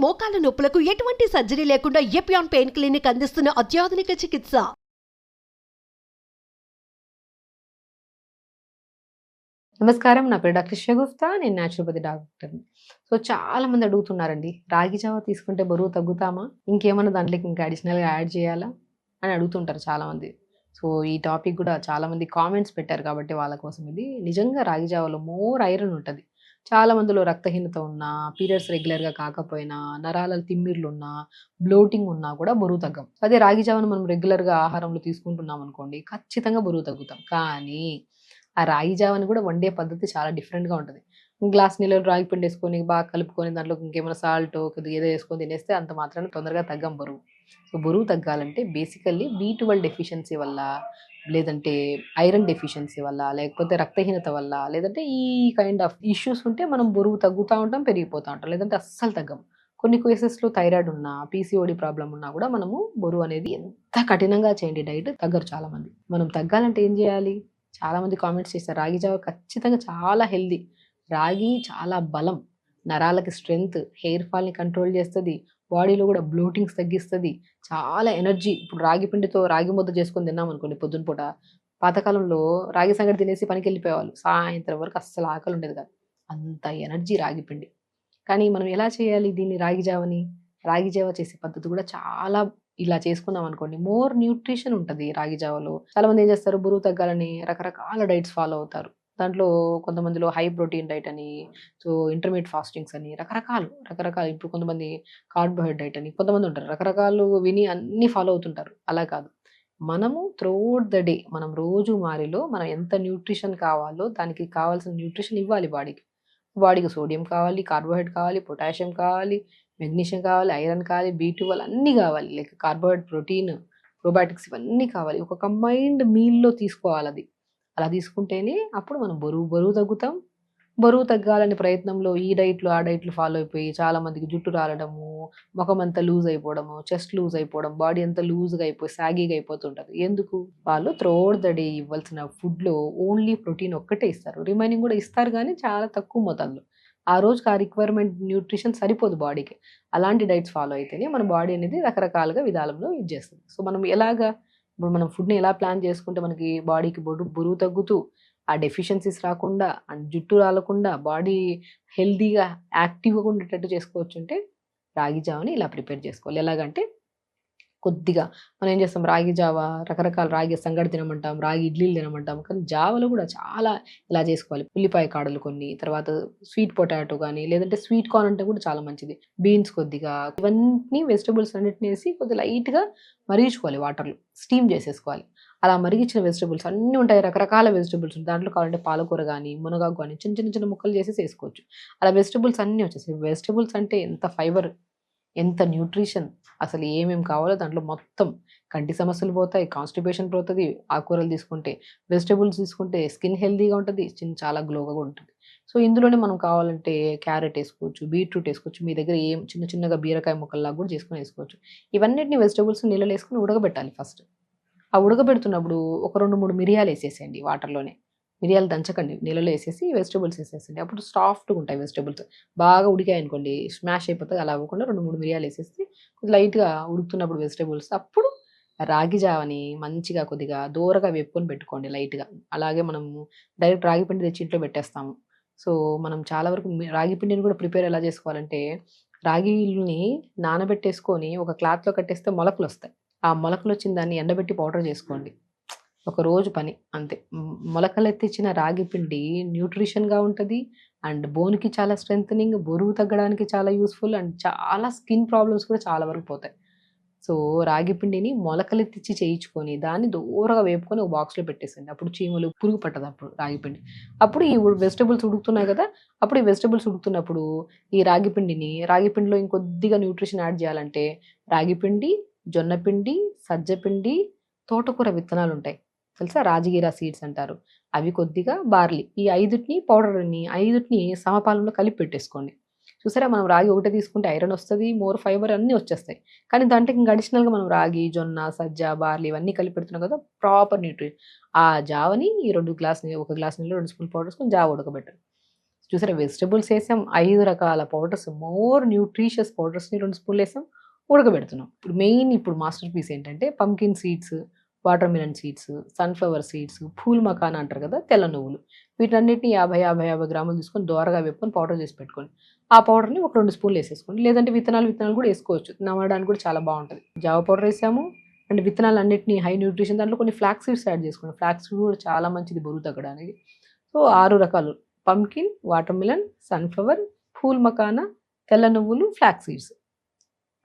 మోకాల నొప్పులకు ఎటువంటి సర్జరీ లేకుండా ఎపియాన్ పెయిన్ క్లినిక్ అందిస్తున్న అత్యాధునిక చికిత్స. నమస్కారం, నా పేరు డాక్టర్ షగుఫ్తా. నేను న్యాచురోపతి డాక్టర్ని. సో చాలా మంది అడుగుతున్నారండి, రాగి జావ తీసుకుంటే బరువు తగ్గుతామా, ఇంకేమన్నా దాంట్లోకి ఇంకా అడిషనల్గా యాడ్ చేయాలా అని అడుగుతుంటారు చాలామంది. సో ఈ టాపిక్ కూడా చాలామంది కామెంట్స్ పెట్టారు కాబట్టి వాళ్ళ కోసం ఇది. నిజంగా రాగి జావలో మోర్ ఐరన్ ఉంటుంది. చాలా మందిలో రక్తహీనత ఉన్నా, పీరియడ్స్ రెగ్యులర్గా కాకపోయినా, నరాల తిమ్మిర్లు ఉన్నా, బ్లోటింగ్ ఉన్నా కూడా బరువు తగ్గం. అదే రాగి జావను మనం రెగ్యులర్గా ఆహారంలో తీసుకుంటున్నాం అనుకోండి, ఖచ్చితంగా బరువు తగ్గుతాం. కానీ ఆ రాగి జావని కూడా వండే పద్ధతి చాలా డిఫరెంట్గా ఉంటుంది. గ్లాస్ నీళ్ళలో రాగి పిండి వేసుకొని బాగా కలుపుకొని దాంట్లో ఇంకేమైనా సాల్ట్ కొద్దిగా ఏదో వేసుకొని తినేస్తే అంత మాత్రాన తొందరగా తగ్గం బరువు. సో బరువు తగ్గాలంటే బేసికల్లీ B12 డెఫిషియన్సీ వల్ల, లేదంటే ఐరన్ డెఫిషియన్సీ వల్ల, లేకపోతే రక్తహీనత వల్ల, లేదంటే ఈ కైండ్ ఆఫ్ ఇష్యూస్ ఉంటే మనం బరువు తగ్గుతూ ఉంటాం, పెరిగిపోతూ ఉంటాం, లేదంటే అస్సలు తగ్గం. కొన్ని కేసెస్లో థైరాయిడ్ ఉన్నా, PCOD ప్రాబ్లం ఉన్నా కూడా మనము బరువు అనేది ఎంత కఠినంగా చేయండి డైట్ తగ్గరు చాలామంది. మనం తగ్గాలంటే ఏం చేయాలి? చాలామంది కామెంట్స్ చేస్తారు, రాగి జావ ఖచ్చితంగా చాలా హెల్దీ, రాగి చాలా బలం, నరాలకి స్ట్రెంగ్త్, హెయిర్ ఫాల్ని కంట్రోల్ చేస్తుంది, బాడీలో కూడా బ్లోటింగ్స్ తగ్గిస్తుంది, చాలా ఎనర్జీ. ఇప్పుడు రాగి పిండితో రాగి ముద్ద చేసుకొని తిన్నాం అనుకోండి పొద్దున పూట, పాతకాలంలో రాగి సంగటి తినేసి పనికి వెళ్ళిపోయేవాళ్ళు, సాయంత్రం వరకు అస్సలు ఆకలి ఉండేది కాదు, అంత ఎనర్జీ రాగి పిండి. కానీ మనం ఎలా చేయాలి దీన్ని, రాగి జావని? రాగి జావ చేసే పద్ధతి కూడా చాలా, ఇలా చేసుకున్నాం అనుకోండి మోర్ న్యూట్రిషన్ ఉంటుంది రాగి జావలో. చాలా మంది ఏం చేస్తారు, బరువు తగ్గాలని రకరకాల డైట్స్ ఫాలో అవుతారు. దాంట్లో కొంతమందిలో హై ప్రోటీన్ డైట్ అని, సో ఇంటర్మీడియట్ ఫాస్టింగ్స్ అని, రకరకాలు. ఇప్పుడు కొంతమంది కార్బోహైడ్రేట్ డైట్ అని, కొంతమంది ఉంటారు రకరకాలు విని అన్ని ఫాలో అవుతుంటారు. అలా కాదు, మనము త్రూఅవుట్ ద డే మనం రోజు మారిలో మనం ఎంత న్యూట్రిషన్ కావాలో దానికి కావాల్సిన న్యూట్రిషన్ ఇవ్వాలి బాడీకి సోడియం కావాలి, కార్బోహైడ్రేట్ కావాలి, పొటాషియం కావాలి, మెగ్నీషియం కావాలి, ఐరన్ కావాలి, B12 అన్నీ కావాలి, లైక్ కార్బోహైడ్రేట్, ప్రోటీన్, ప్రోబయాటిక్స్ ఇవన్నీ కావాలి. ఒక కంబైన్డ్ మీల్లో తీసుకోవాలి అది. అలా తీసుకుంటేనే అప్పుడు మనం బరువు తగ్గుతాం. బరువు తగ్గాలనే ప్రయత్నంలో ఈ డైట్లు ఆ డైట్లు ఫాలో అయిపోయి చాలా మందికి జుట్టు రాలడము, ముఖం అంతా లూజ్ అయిపోవడము, చెస్ట్ లూజ్ అయిపోవడం, బాడీ అంతా లూజ్గా అయిపోయి సాగీగా అయిపోతుంటుంది. ఎందుకు? వాళ్ళు త్రూఅవుట్ ద డే ఇవ్వాల్సిన ఫుడ్లో ఓన్లీ ప్రోటీన్ ఒక్కటే ఇస్తారు, రిమైనింగ్ కూడా ఇస్తారు కానీ చాలా తక్కువ మోతాదులో. ఆ రోజుకి ఆ రిక్వైర్మెంట్ న్యూట్రిషన్ సరిపోదు బాడీకి. అలాంటి డైట్స్ ఫాలో అయితేనే మన బాడీ అనేది రకరకాలుగా విధాలంలో ఇది చేస్తుంది. సో మనం ఎలాగా, ఇప్పుడు మనం ఫుడ్ని ఎలా ప్లాన్ చేసుకుంటే మనకి బాడీకి బరువు తగ్గుతూ, ఆ డెఫిషియన్సీస్ రాకుండా, అండ్ జుట్టు రాలకుండా, బాడీ హెల్దీగా యాక్టివ్గా ఉండేటట్టు చేసుకోవచ్చు అంటే రాగి జావని ఇలా ప్రిపేర్ చేసుకోవాలి. ఎలాగంటే కొద్దిగా మనం ఏం చేస్తాం, రాగి జావ రకరకాల, రాగి సంగటి తినమంటాం, రాగి ఇడ్లీలు తినమంటాం, కానీ జావలో కూడా చాలా ఇలా చేసుకోవాలి. ఉల్లిపాయ కాడలు కొన్ని, తర్వాత స్వీట్ పొటాటో కానీ, లేదంటే స్వీట్ కార్న్ అంటే కూడా చాలా మంచిది, బీన్స్ కొద్దిగా, ఇవన్నీ వెజిటబుల్స్ అన్నిటిని వేసి కొద్దిగా లైట్గా మరిగించుకోవాలి, వాటర్లో స్టీమ్ చేసేసుకోవాలి. అలా మరిగించిన వెజిటబుల్స్ అన్నీ ఉంటాయి, రకరకాల వెజిటబుల్స్ ఉంటాయి దాంట్లో. కావాలంటే పాలకూర కానీ, మునగాకు కానీ చిన్న ముక్కలు చేసేసి వేసుకోవచ్చు. అలా వెజిటబుల్స్ అన్నీ వచ్చేసాయి. వెజిటబుల్స్ అంటే ఎంత ఫైబర్, ఎంత న్యూట్రిషన్, అసలు ఏమేమి కావాలో దాంట్లో మొత్తం. కంటి సమస్యలు పోతాయి, కాన్స్టిపేషన్ పోతుంది ఆకుకూరలు తీసుకుంటే, వెజిటబుల్స్ తీసుకుంటే స్కిన్ హెల్దీగా ఉంటుంది, చాలా గ్లోగా కూడా ఉంటుంది. సో ఇందులోనే మనం కావాలంటే క్యారెట్ వేసుకోవచ్చు, బీట్రూట్ వేసుకోవచ్చు, మీ దగ్గర ఏం చిన్నగా బీరకాయ ముక్కల్లాగా కూడా చేసుకొని వేసుకోవచ్చు. ఇవన్నిటిని వెజిటబుల్స్ నీళ్ళలో వేసుకొని ఉడకబెట్టాలి ఫస్ట్. ఆ ఉడకబెడుతున్నప్పుడు ఒక 2-3 మిరియాలు వేసేసేయండి వాటర్లోనే. మిరియాలు దంచకండి, నీళ్ళలో వేసేసి వెజిటబుల్స్ వేసేసండి. అప్పుడు సాఫ్ట్గా ఉంటాయి వెజిటబుల్స్. బాగా ఉడికాయి అనుకోండి స్మాష్ అయిపోతుంది, అలా అవ్వకుండా 2-3 మిరియాలు వేసేసి లైట్గా ఉడుకుతున్నప్పుడు వెజిటబుల్స్, అప్పుడు రాగి జావని మంచిగా కొద్దిగా దూరగా వేపుకొని పెట్టుకోండి లైట్గా. అలాగే మనము డైరెక్ట్ రాగి పిండి తెచ్చి ఇంట్లో పెట్టేస్తాము. సో మనం చాలా వరకు రాగి పిండిని కూడా ప్రిపేర్ ఎలా చేసుకోవాలంటే, రాగిని నానబెట్టేసుకొని ఒక క్లాత్లో కట్టేస్తే మొలకలు వస్తాయి. ఆ మొలకలు వచ్చిన దాన్ని ఎండబెట్టి పౌడర్ చేసుకోండి, ఒక రోజు పని అంతే. మొలకలెత్తిచ్చిన రాగి పిండి న్యూట్రిషన్గా ఉంటుంది, అండ్ బోన్కి చాలా స్ట్రెంథనింగ్, బరువు తగ్గడానికి చాలా యూస్ఫుల్, అండ్ చాలా స్కిన్ ప్రాబ్లమ్స్ కూడా చాలా వరకు పోతాయి. సో రాగి పిండిని మొలకలెత్తిచ్చి చేయించుకొని దాన్ని దూరగా వేపుకొని ఒక బాక్స్లో పెట్టేసండి. అప్పుడు చీమలు పురుగు పట్టదు అప్పుడు రాగి పిండి. అప్పుడు ఈ వెజిటబుల్స్ ఉడుకుతున్నాయి కదా, అప్పుడు ఈ వెజిటబుల్స్ ఉడుకుతున్నప్పుడు ఈ రాగి పిండిలో ఇంకొద్దిగా న్యూట్రిషన్ యాడ్ చేయాలంటే రాగి పిండి, జొన్న పిండి, సజ్జ పిండి, తోటకూర విత్తనాలు ఉంటాయి తెలుసా, రాజగిరా సీడ్స్ అంటారు, అవి కొద్దిగా, బార్లీ, ఈ ఐదుటిని సమపాలంలో కలిపి పెట్టేసుకోండి. చూసారా, మనం రాగి ఒకటే తీసుకుంటే ఐరన్ వస్తుంది, మోర్ ఫైబర్ అన్నీ వచ్చేస్తాయి. కానీ దాంట్లో ఇంకా అడిషనల్గా మనం రాగి, జొన్న, సజ్జ, బార్లీ ఇవన్నీ కలిపి పెడుతున్నాం కదా, ప్రాపర్ న్యూట్రిషన్. ఆ జావని ఈ 2 గ్లాస్, 1 గ్లాస్ నీళ్ళు 2 స్పూన్ పౌడర్ వేసుకొని జావ ఉడకబెట్టారు. చూసారా, వెజిటబుల్స్ వేసాం, 5 రకాల పౌడర్స్, మోర్ న్యూట్రిషియస్ పౌడర్స్ని 2 స్పూన్లు వేసాం, ఉడకబెడుతున్నాం. ఇప్పుడు మెయిన్ మాస్టర్ పీస్ ఏంటంటే pumpkin seeds, water melon seeds, sunflower seeds, pool makhana అంటారు కదా, తెల్ల నువ్వులు. వీటన్నిటిని 50 గ్రాములు తీసుకొని దోరగా వేపుకొని పౌడర్ చేసి పెట్టుకోండి. ఆ పౌడర్ని ఒక 2 స్పూన్లు వేసేసుకోండి. లేదంటే విత్తనాలు కూడా వేసుకోవచ్చు, నమలడానికి కూడా చాలా బాగుంటుంది. జావ పౌడర్ వేసాము అండ్ విత్తనాలు అన్నింటినీ హై న్యూట్రిషన్, దాంట్లో కొన్ని ఫ్లాక్స్ సీడ్స్ యాడ్ చేసుకోండి. ఫ్లాక్స్ సీడ్ కూడా చాలా మంచిది బరువు తగ్గడానికి. సో 6 రకాలు: pumpkin, water melon, sunflower, pool makhana, తెల్ల నువ్వులు, ఫ్లాక్స్ సీడ్స్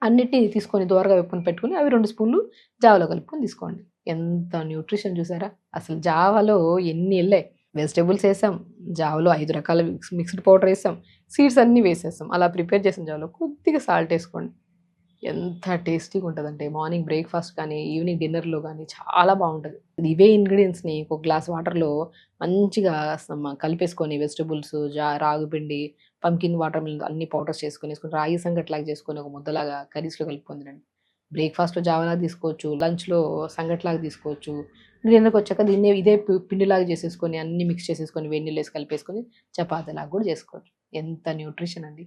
అన్నిటిని తీసుకొని దోరగా వేపుకొని పెట్టుకొని అవి 2 స్పూన్లు జావలో కలుపుకొని తీసుకోండి. ఎంత న్యూట్రిషన్ చూసారా, అసలు జావలో ఎన్ని వెళ్ళాయి. వెజిటేబుల్స్ వేసాం, జావలో 5 రకాల మిక్స్డ్ పౌడర్ వేసాం, సీడ్స్ అన్నీ వేసేసాం. అలా ప్రిపేర్ చేసిన జావలో కొద్దిగా సాల్ట్ వేసుకోండి. ఎంత టేస్టీగా ఉంటుందంటే మార్నింగ్ బ్రేక్ఫాస్ట్ కానీ ఈవినింగ్ డిన్నర్లో కానీ చాలా బాగుంటుంది. ఇవే ఇంగ్రీడియంట్స్ని ఒక గ్లాస్ వాటర్లో మంచిగా కలిపేసుకొని వెజిటబుల్స్, రాగి పిండి, పంకిన్, వాటర్ మిలన్ అన్ని పౌడర్స్ వేసుకొని రాగి సంగట్లాగా చేసుకొని ఒక ముద్దలాగా కర్రీస్లో కలుపుకొని తినండి. బ్రేక్ఫాస్ట్లో జావలాగా తీసుకోవచ్చు, లంచ్లో సంగట్లాగా తీసుకోవచ్చు. డిన్నర్కి వచ్చాక ఇదే పిండిలాగా చేసేసుకొని అన్ని మిక్స్ చేసేసుకొని వేడి నీళ్ళు వేసి కలిపేసుకొని చపాతీలాగా కూడా చేసుకోవచ్చు. ఎంత న్యూట్రిషన్ అండి.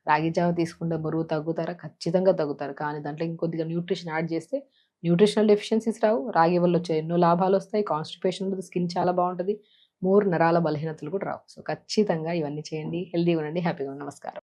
రాగి జావ తీసుకుంటే బరువు తగ్గుతారా? ఖచ్చితంగా తగ్గుతారు. కానీ దాంట్లో ఇంకొద్దిగా న్యూట్రిషన్ యాడ్ చేస్తే న్యూట్రిషనల్ డెఫిషియన్సీస్ రావు. రాగి వల్ల వచ్చే ఎన్నో లాభాలు వస్తాయి. కాన్స్టిపేషన్ ఉంటుంది, స్కిన్ చాలా బాగుంటుంది, నరాల బలహీనతలు కూడా రావు. సో ఖచ్చితంగా ఇవన్నీ చేయండి. హెల్తీగా ఉండండి, హ్యాపీగా ఉండండి. నమస్కారం.